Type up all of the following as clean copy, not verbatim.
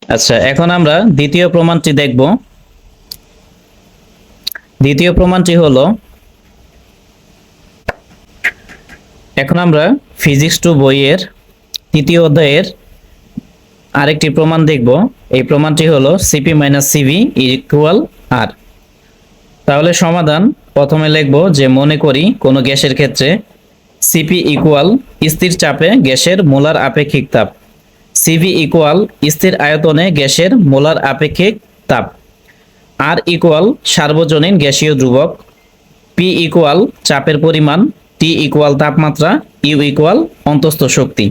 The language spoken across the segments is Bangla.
আচ্ছা, এখন আমরা দ্বিতীয় প্রমাণটি দেখব। দ্বিতীয় প্রমাণটি হলো, এখন আমরা ফিজিক্স 2 বইয়ের তৃতীয় অধ্যায়ের আরেকটি প্রমাণ দেখব। এই প্রমাণটি হলো সিপি মাইনাস সিভি ইকুয়াল আর। তাহলে সমাধান প্রথমে লিখব যে মনে করি কোনো গ্যাসের ক্ষেত্রে সিপি ইকুয়াল স্থির চাপে গ্যাসের মোলার আপেক্ষিক তাপ, সিভি ইকুয়াল স্থির আয়তনে গ্যাসের মোলার আপেক্ষিক তাপ, আর ইকুয়াল সার্বজনীন গ্যাসীয় ধ্রুবক, পি ইকুয়াল চাপের পরিমাণ, টি ইকুয়াল তাপমাত্রা, ইউ ইকুয়াল অন্তস্থ শক্তি।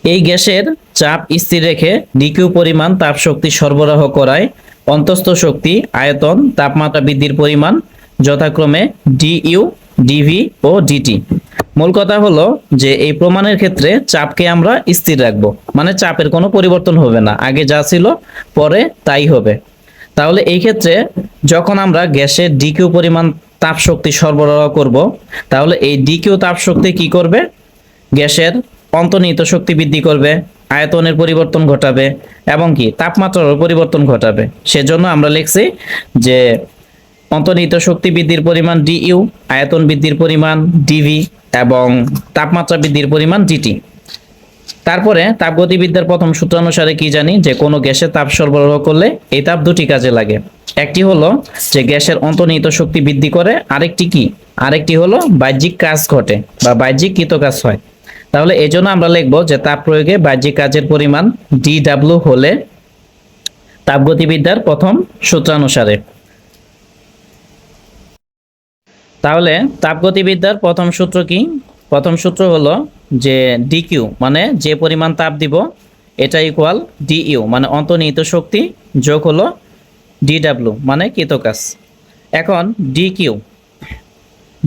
এই গ্যাসের চাপ স্থির রেখে ডিকিউ পরিমাণ তাপ শক্তি সরবরাহ করায় অন্তস্থ শক্তি, আয়তন, তাপমাত্রা বৃদ্ধির পরিমাণ যথাক্রমে ডিইউ, ডিভি ও ডিটি। মূল কথা হলো যে এই প্রমাণের ক্ষেত্রে চাপকে আমরা স্থির রাখবো, মানে চাপের কোনো পরিবর্তন হবে না, আগে যা ছিল পরে তাই হবে। তাহলে এই ক্ষেত্রে যখন আমরা গ্যাসের ডিকিউ পরিমাণ তাপ শক্তি সরবরাহ করব, তাহলে এই ডিকিউ তাপ শক্তি কি করবে? গ্যাসের অন্তর্নিহিত শক্তি বৃদ্ধি করবে, আয়তনের পরিবর্তন ঘটাবে এবং কি তাপমাত্রারও পরিবর্তন ঘটাবে। সেজন্য আমরা লিখছি যে অন্তর্নিহিত শক্তি বৃদ্ধির পরিমাণ ডিইউ, আয়তন বৃদ্ধির পরিমাণ ডিভি এবং তাপমাত্রা বৃদ্ধির পরিমাণ ডিটি। তারপরে তাপগতিবিদ্যার প্রথম সূত্রানুসারে কি জানি যে কোনো গ্যাসে তাপ সরবরাহ করলে এই তাপ দুটি কাজে লাগে। একটি হলো যে গ্যাসের অন্তর্নিহিত শক্তি বৃদ্ধি করে, আরেকটি হলো বাহ্যিক কাজ ঘটে বা বাহ্যিক কৃতকাজ হয়। তাহলে এই জন্য আমরা লিখব যে তাপ প্রয়োগে বাহ্যিক কাজের পরিমাণ ডিডাব্লিউ হলে তাপগতিবিদ্যার প্রথম সূত্রানুসারে। তাহলে তাপগতিবিদ্যার প্রথম সূত্র কি? প্রথম সূত্র হলো যে ডিকিউ মানে যে পরিমাণ তাপ দিব এটা ইকুয়াল ডিইউ মানে অন্তর্নিহিত শক্তি যোগ হলো ডিডাব্লিউ মানে কৃতকাজ। এখন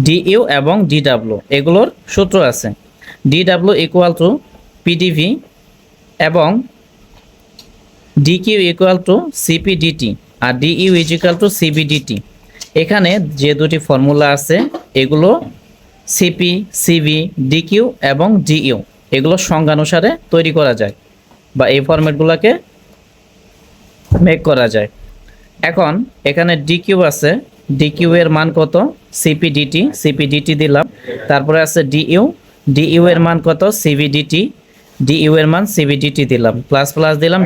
ডিইউ এবং ডিডাব্লিউ এগুলোর সূত্র আছে। ডিডাব্লিউ ইকুয়াল টু পিডিভি এবং ডিকিউ ইকুয়াল টু সিপিডিটি আর ডিইউ ইজ ইকুয়াল টু সিবিডিটি। এখানে যে দুটি ফর্মুলা আছে এগুলো সিপি, সিভি, ডিকিউ এবং ডিইউ এগুলো সংজ্ঞানুসারে তৈরি করা যায় বা এই ফরম্যাটগুলোকে মেক করা যায়। এখন এখানে ডিকিউ আছে, ডিকিউ এর মান কত? সিপিডিটি, সিপিডিটি দিলাম। তারপরে আছে ডিইউ এর মান কত? সিভিডিটি, ডিইউ এর মান সিভিডিটি দিলাম। প্লাস প্লাস দিলাম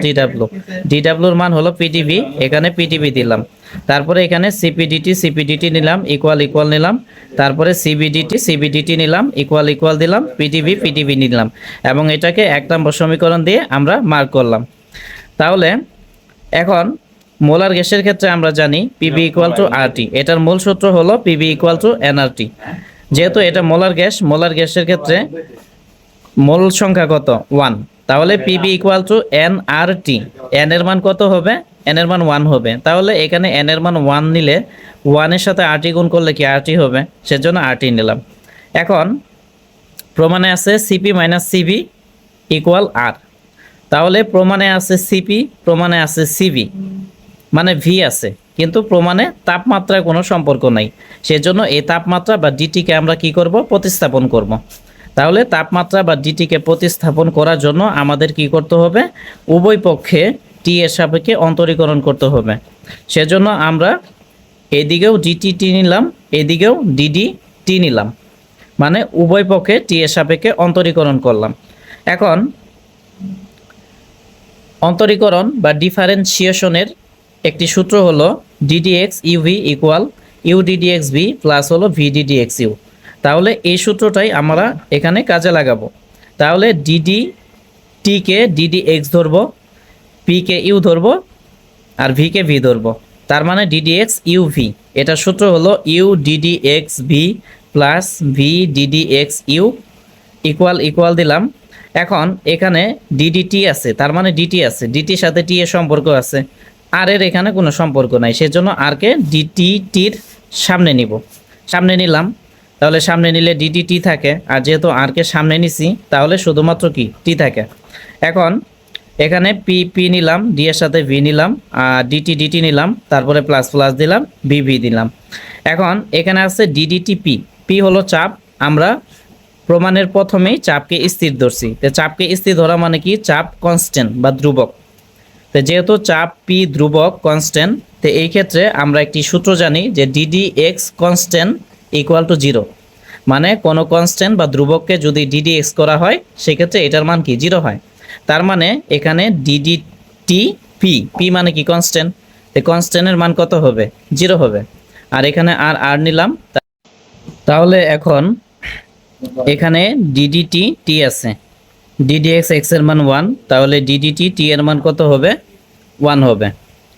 ডিডাব্লিউর মান হলো পিডিভি, এখানে পিডিভি দিলাম। তারপরে এখানে সিপিডিটি নিলাম, ইকুয়াল নিলাম। তারপরে সিবিডিটি নিলাম, ইকুয়াল দিলাম। পিডিভি নিলাম এবং এটাকে 1 নম্বর সমীকরণ দিয়ে আমরা মার্ক করলাম। তাহলে এখন মোলার গ্যাসের ক্ষেত্রে আমরা জানি পিবি ইকুয়াল টু আরটি। এটার মূল সূত্র হলো পিবি ইকুয়াল টু এনআরটি। যেহেতু এটা মোলার গ্যাসের ক্ষেত্রে মোল সংখ্যা কত? 1। তাহলে PB equal to nRT. N এর মান কত হবে? এন এর মান 1 হবে। তাহলে এখানে এন এর মান 1 নিলে 1 এর সাথে আরটি গুণ করলে কি আরটি হবে, সেজন্য আরটি নিলাম। এখন প্রমাণে আছে সিপি মাইনাস সিভি ইকুয়াল আর। তাহলে প্রমাণে আছে সিপি, প্রমাণে আছে সিভি মানে ভি আছে, কিন্তু প্রমাণে তাপমাত্রার কোনো সম্পর্ক নাই। সেজন্য এই তাপমাত্রা বা ডিটিকে আমরা কি করব? প্রতিস্থাপন করব। তাহলে তাপমাত্রা বা ডিটিকে প্রতিস্থাপন করার জন্য আমাদের কি করতে হবে? উভয় পক্ষে টি এর সাপেক্ষে অন্তরীকরণ করতে হবে। সেজন্য আমরা এদিকেও ডিটি নিলাম, এদিকেও ডিডি নিলাম, মানে উভয় পক্ষে টি এর সাপেক্ষে অন্তরীকরণ করলাম। এখন অন্তরীকরণ বা ডিফারেন্সিয়েশনের একটি সূত্র হলো d dx uv equal u d dx v plus হলো ভিডিডিএক্স ইউ। তাহলে এই সূত্রটাই আমরা এখানে কাজে লাগাবো। তাহলে টিকে ডিডিএক্স ধরবো, পিকে ইউ ধরবো আর ভিকে ভি ধরবো। তার মানে ডিডিএক্স ইউভি, এটার সূত্র হলো ইউডিডিএক্স ভি প্লাস ভিডিডিএক্স ইউ ইকুয়াল দিলাম। এখন এখানে ডিডিটি আছে, তার মানে ডিটি আছে, ডিটির সাথে টি এর সম্পর্ক আছে, আর এর এখানে কোনো সম্পর্ক নাই। সেজন্য আরকে ডিটির সামনে নিব, সামনে নিলাম। তাহলে সামনে নিলে ডিডিটি থাকে, আর যেহেতু আরকে সামনে নিছি তাহলে শুধুমাত্র কি টি থাকে। এখন এখানে পি নিলাম, ডি এর সাথে ভি নিলাম, আর ডিটি নিলাম, তারপরে প্লাস প্লাস দিলাম, ভি দিলাম। এখন এখানে আছে ডিডিটি পি হলো চাপ। আমরা প্রমাণের প্রথমেই চাপকে স্থির ধরছি। তো চাপকে স্থির ধরা মানে কি? চাপ কনস্ট্যান্ট বা ধ্রুবক। তো যেহেতু চাপ পি ধ্রুবক কনস্ট্যান্ট, তো এই ক্ষেত্রে আমরা একটি সূত্র জানি যে DD x constant equal to zero. মানে কোনো কনস্ট্যান্ট বা ধ্রুবককে যদি ডিডি এক্স করা হয় সেক্ষেত্রে এটার মান কি জিরো হয়। তার মানে এখানে ডিডি টি পি, পি মানে কি কনস্ট্যান্ট, তো কনস্ট্যান্টের মান কত হবে জিরো হবে। আর এখানে আর আর নিলাম, তাহলে এখন এখানে ডিডিটি টি আছে, ডিডি এক্স এক্স এর মান 1, তাহলে ডিডিটি টি এর মান কত হবে 1 হবে,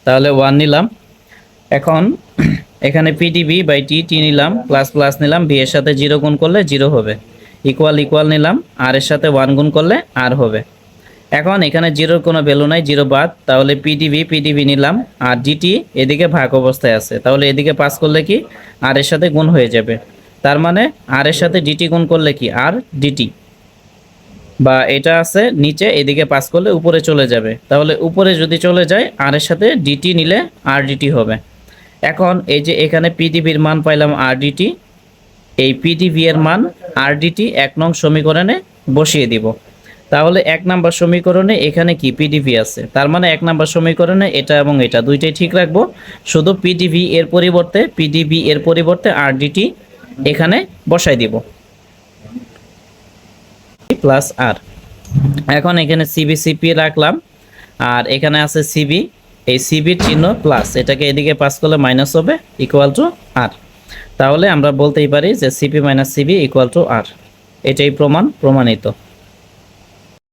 তাহলে 1 নিলাম। এখন এখানে পিডিবি বাই টি টি নিলাম, প্লাস প্লাস নিলাম, বি এর সাথে 0 গুণ করলে 0 হবে, ইকুয়াল ইকুয়াল নিলাম, আর এর সাথে 1 গুণ করলে আর হবে। এখন এখানে 0-র কোনো ভ্যালু নাই, 0 বাদ, তাহলে পিডিবি নিলাম, আর ডিটি এদিকে ভাগ অবস্থায় আছে, তাহলে এদিকে পাস করলে কি আর এর সাথে গুণ হয়ে যাবে। তার মানে আর এর সাথে ডিটি গুণ করলে কি আর ডিটি, বা এটা আছে নিচে, এদিকে পাস করলে উপরে চলে যাবে, তাহলে উপরে যদি চলে যায় আর এর সাথে ডিটি নিলে আর ডিটি হবে। এখন এই যে এখানে পিডিবির মান পাইলাম আর ডিটি, এই পিডিবি এর মান আর ডিটি 1 নং সমীকরণে বসিয়ে দিব। তাহলে 1 নাম্বার সমীকরণে এখানে কি পিডিবি আছে, তার মানে 1 নাম্বার সমীকরণে এটা এবং এটা দুইটাই ঠিক রাখবো, শুধু পিডিবি এর পরিবর্তে আর ডিটি এখানে বসাই দিব প্লাস আর। এখন এখানে সিবি সিপি রাখলাম, আর এখানে আছে সিবি, এই সিবির চিহ্ন প্লাস, এটাকে এদিকে পাস করলে মাইনাস হবে, ইকুয়াল টু আর। তাহলে আমরা বলতেই পারি যে সিপি মাইনাস সিবি ইকুয়াল টু আর। এটাই প্রমাণিত।